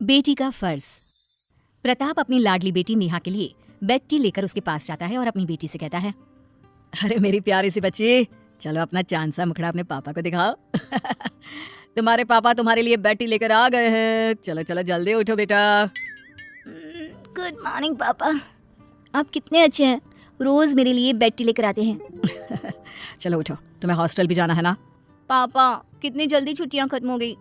बेटी का फर्ज। प्रताप अपनी लाडली बेटी नेहा के लिए बेड टी लेकर उसके पास जाता है और अपनी बेटी से कहता है, अरे मेरी प्यारी सी बच्ची, चलो अपना चांद सा मुखड़ा अपने पापा को दिखाओ। तुम्हारे पापा तुम्हारे लिए बेड टी लेकर आ गए हैं। चलो चलो जल्दी उठो बेटा। गुड मॉर्निंग पापा, आप कितने अच्छे हैं, रोज मेरे लिए बेड टी लेकर आते हैं। चलो उठो, तुम्हें हॉस्टल भी जाना है ना। पापा कितनी जल्दी छुट्टियां खत्म हो गई,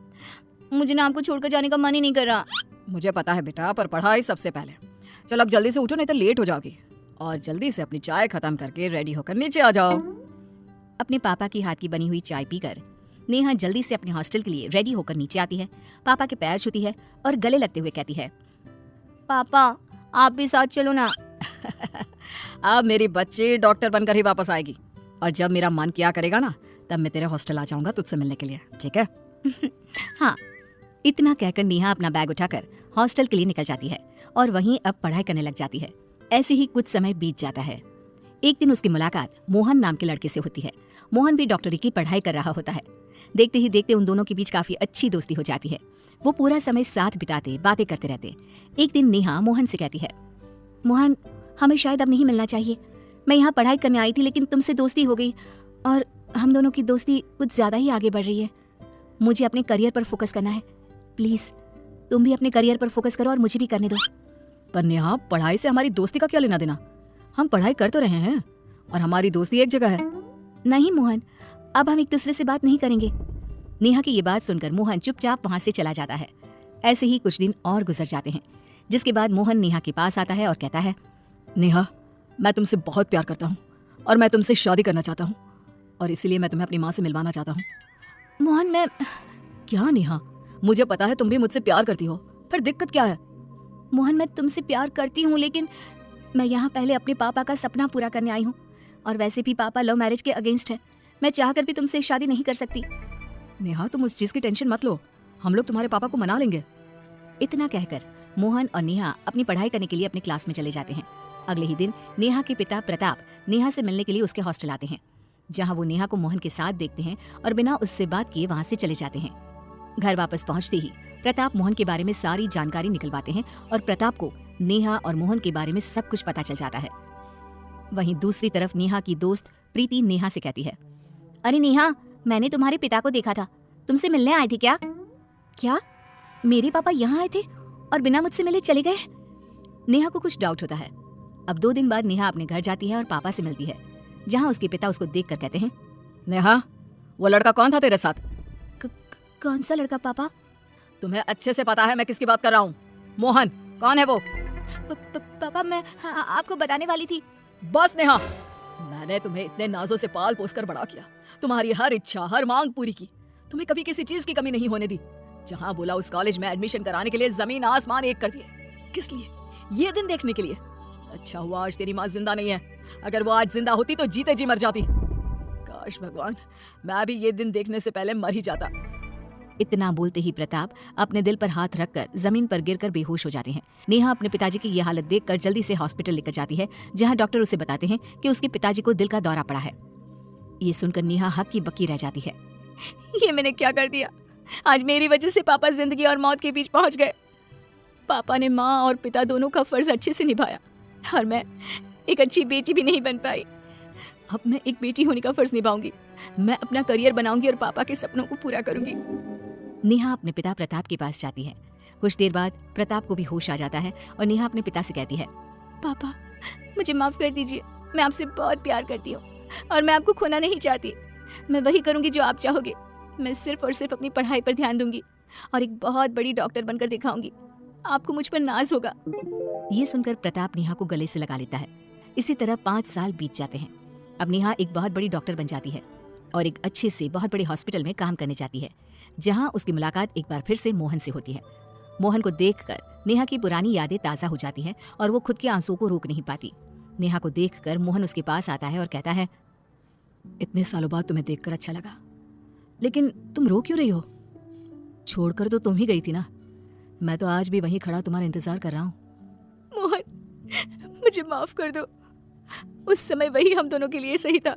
मुझे ना आपको छोड़कर जाने का मन ही नहीं कर रहा। मुझे पता है बेटा, पर पढ़ाई सबसे पहले। चलो अब जल्दी से उठो, नहीं तो लेट हो जाओगी। और जल्दी से अपनी चाय खत्म करके रेडी होकर नीचे आ जाओ। अपने पापा की हाथ की बनी हुई चाय पीकर नेहा जल्दी से अपने हॉस्टल के लिए रेडी होकर नीचे आती है। पापा के पैर छूती है और गले लगते हुए कहती है, पापा आप भी साथ चलो ना। अब मेरी बच्ची डॉक्टर बनकर ही वापस आएगी, और जब मेरा मन किया करेगा ना, तब मैं तेरे हॉस्टल आ जाऊंगा तुझसे मिलने के लिए, ठीक है? हाँ। इतना कहकर नेहा अपना बैग उठाकर हॉस्टल के लिए निकल जाती है और वहीं अब पढ़ाई करने लग जाती है। ऐसे ही कुछ समय बीत जाता है। एक दिन उसकी मुलाकात मोहन नाम के लड़के से होती है। मोहन भी डॉक्टरी की पढ़ाई कर रहा होता है। देखते ही देखते उन दोनों के बीच काफी अच्छी दोस्ती हो जाती है। वो पूरा समय साथ बिताते, बातें करते रहते। एक दिन नेहा मोहन से कहती है, मोहन हमें शायद अब नहीं मिलना चाहिए। मैं यहाँ पढ़ाई करने आई थी, लेकिन तुमसे दोस्ती हो गई और हम दोनों की दोस्ती कुछ ज्यादा ही आगे बढ़ रही है। मुझे अपने करियर पर फोकस करना है। प्लीज तुम भी अपने करियर पर फोकस करो और मुझे भी करने दो। पर नेहा, पढ़ाई से हमारी दोस्ती का क्या लेना देना? हम पढ़ाई कर तो रहे हैं और हमारी दोस्ती एक जगह है। नहीं मोहन, अब हम एक दूसरे से बात नहीं करेंगे। नेहा की ये बात सुनकर मोहन चुपचाप वहां से चला जाता है। ऐसे ही कुछ दिन और गुजर जाते हैं, जिसके बाद मोहन नेहा के पास आता है और कहता है, नेहा मैं तुमसे बहुत प्यार करता हूँ और मैं तुमसे शादी करना चाहता हूँ, और इसीलिए मैं तुम्हें अपनी माँ से मिलवाना चाहता हूँ। मोहन मैं... क्या नेहा, मुझे पता है तुम भी मुझसे प्यार करती हो, पर दिक्कत क्या है? मोहन मैं तुमसे प्यार करती हूँ, लेकिन मैं यहाँ पहले अपने पापा का सपना पूरा करने आई हूँ, और वैसे भी पापा लव मैरिज के अगेंस्ट है। मैं चाहकर भी तुमसे शादी नहीं कर सकती। नेहा तुम उस चीज की टेंशन मत लो, हम लोग तुम्हारे पापा को मना लेंगे। इतना कहकर मोहन और नेहा अपनी पढ़ाई करने के लिए अपनी क्लास में चले जाते हैं। अगले ही दिन नेहा के पिता प्रताप नेहा से मिलने के लिए उसके हॉस्टल आते हैं, जहाँ वो नेहा को मोहन के साथ देखते हैं और बिना उससे बात किए वहाँ से चले जाते हैं। घर वापस पहुँचते ही प्रताप मोहन के बारे में सारी जानकारी निकलवाते हैं और प्रताप को नेहा और मोहन के बारे में सब कुछ पता चल जाता है। वहीं दूसरी तरफ नेहा की दोस्त प्रीति नेहा से कहती है, अरे नेहा, मैंने तुम्हारे पिता को देखा था, तुमसे मिलने आए थे क्या? क्या मेरे पापा यहाँ आए थे और बिना मुझसे मिले चले गए? नेहा को कुछ डाउट होता है। अब 2 दिन बाद नेहा अपने घर जाती है और पापा से मिलती है, जहाँ उसके पिता उसको देखकर कहते हैं, नेहा वो लड़का कौन था तेरे साथ? कौन सा लड़का पापा? तुम्हें अच्छे से पता है मैं किसकी बात कर रहा हूँ। मोहन कौन है वो? पापा मैं आपको बताने वाली थी। बस नेहा, मैंने तुम्हें इतने नाजों से पाल पोस कर बड़ा किया, तुम्हारी हर इच्छा हर मांग पूरी की, तुम्हें कभी किसी चीज की कमी नहीं होने दी। जहाँ बोला उस कॉलेज में एडमिशन कराने के लिए जमीन आसमान एक कर दिए। किस लिए? ये दिन देखने के लिए। अच्छा हुआ आज तेरी माँ जिंदा नहीं है, अगर वो आज जिंदा होती तो जीते जी मर जाती। काश भगवान मैं भी ये दिन देखने से पहले मर ही जाता। इतना बोलते ही प्रताप अपने दिल पर हाथ रखकर जमीन पर गिरकर बेहोश हो जाते हैं। नेहा अपने पिताजी की यह हालत देखकर जल्दी से हॉस्पिटल लेकर जाती है, जहां डॉक्टर उसे बताते हैं कि उसके पिताजी को दिल का दौरा पड़ा है। ये सुनकर नेहा हक्की बक्की रह जाती है। ये मैंने क्या कर दिया? आज मेरी वजह से पापा जिंदगी और मौत के बीच पहुंच गए। पापा ने माँ और पिता दोनों का फर्ज अच्छे से निभाया और मैं एक अच्छी बेटी भी नहीं बन पाई। अब मैं एक बेटी होने का फर्ज निभाऊंगी। मैं अपना करियर बनाऊंगी और पापा के सपनों को पूरा करूंगी। नेहा अपने पिता प्रताप के पास जाती है। कुछ देर बाद प्रताप को भी होश आ जाता है और नेहा अपने पिता से कहती है, पापा मुझे माफ कर दीजिए, मैं आपसे बहुत प्यार करती हूँ और मैं आपको खोना नहीं चाहती। मैं वही करूंगी जो आप चाहोगे। मैं सिर्फ और सिर्फ अपनी पढ़ाई पर ध्यान दूंगी और एक बहुत बड़ी डॉक्टर बनकर दिखाऊंगी। आपको मुझ पर नाज होगा। ये सुनकर प्रताप नेहा को गले से लगा लेता है। इसी तरह 5 साल बीत जाते हैं। अब नेहा एक बहुत बड़ी डॉक्टर बन जाती है और एक अच्छे से बहुत बड़े हॉस्पिटल में काम करने जाती है, जहां उसकी मुलाकात एक बार फिर से मोहन से होती है। मोहन को देखकर नेहा की पुरानी यादें ताज़ा हो जाती हैं और वो खुद के आंसुओं को रोक नहीं पाती। नेहा को देखकर मोहन उसके पास आता है और कहता है, इतने सालों बाद तुम्हें देखकर अच्छा लगा, लेकिन तुम रो क्यों रही हो? छोड़कर तो तुम ही गई थी ना, मैं तो आज भी वहीं खड़ा तुम्हारा इंतजार कर रहा हूँ। मोहन मुझे माफ कर दो, उस समय वही हम दोनों के लिए सही था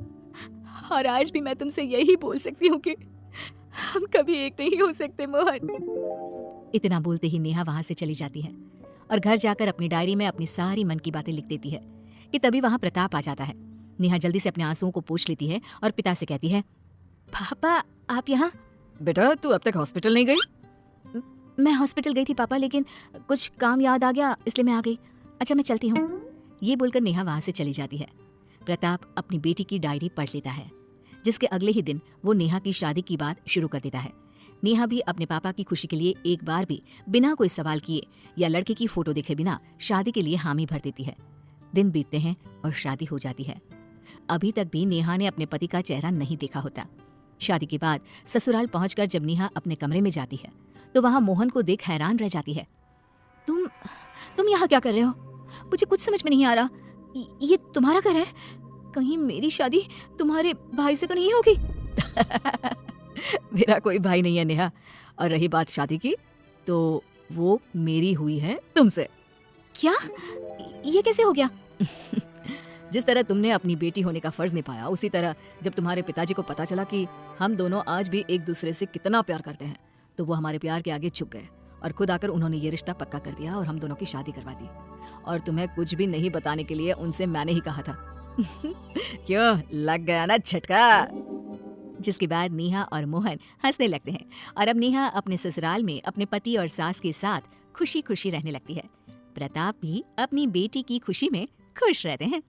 और आज भी मैं तुमसे यही बोल सकती हूँ कि हम कभी एक नहीं हो सकते मोहन। इतना बोलते ही नेहा वहां से चली जाती है और घर जाकर अपनी डायरी में अपनी सारी मन की बातें लिख देती है कि तभी वहां प्रताप आ जाता है। नेहा जल्दी से अपने आंसुओं को पोंछ लेती है और पिता से कहती है, पापा आप यहाँ? बेटा तू अब तक हॉस्पिटल नहीं गई? मैं हॉस्पिटल गई थी पापा, लेकिन कुछ काम याद आ गया इसलिए मैं आ गई। अच्छा मैं चलती हूँ। ये बोलकर नेहा वहां से चली जाती है। प्रताप अपनी बेटी की डायरी पढ़ लेता है, जिसके अगले ही दिन वो नेहा की शादी की बात शुरू कर देता है। नेहा भी अपने पापा की खुशी के लिए एक बार भी बिना कोई सवाल किए या लड़के की फोटो देखे बिना शादी के लिए हामी भर देती है। दिन बीतते हैं और शादी हो जाती है। अभी तक भी नेहा ने अपने पति का चेहरा नहीं देखा होता। शादी के बाद ससुराल पहुंचकर जब नेहा अपने कमरे में जाती है तो वहां मोहन को देख हैरान रह जाती है। तुम यहाँ क्या कर रहे हो? मुझे कुछ समझ में नहीं आ रहा। ये तुम्हारा घर है? कहीं मेरी शादी तुम्हारे भाई से तो नहीं होगी? मेरा कोई भाई नहीं है नेहा, और रही बात शादी की तो वो मेरी हुई है तुमसे। क्या? ये कैसे हो गया? जिस तरह तुमने अपनी बेटी होने का फर्ज निभाया, उसी तरह जब तुम्हारे पिताजी को पता चला कि हम दोनों आज भी एक दूसरे से कितना प्यार करते हैं, तो वो हमारे प्यार के आगे झुक गए और खुद आकर उन्होंने ये रिश्ता पक्का कर दिया और हम दोनों की शादी करवा दी। और तुम्हें कुछ भी नहीं बताने के लिए उनसे मैंने ही कहा था। क्यों, लग गया ना झटका? जिसके बाद नेहा और मोहन हंसने लगते हैं और अब नेहा अपने ससुराल में अपने पति और सास के साथ खुशी खुशी रहने लगती है। प्रताप भी अपनी बेटी की खुशी में खुश रहते हैं।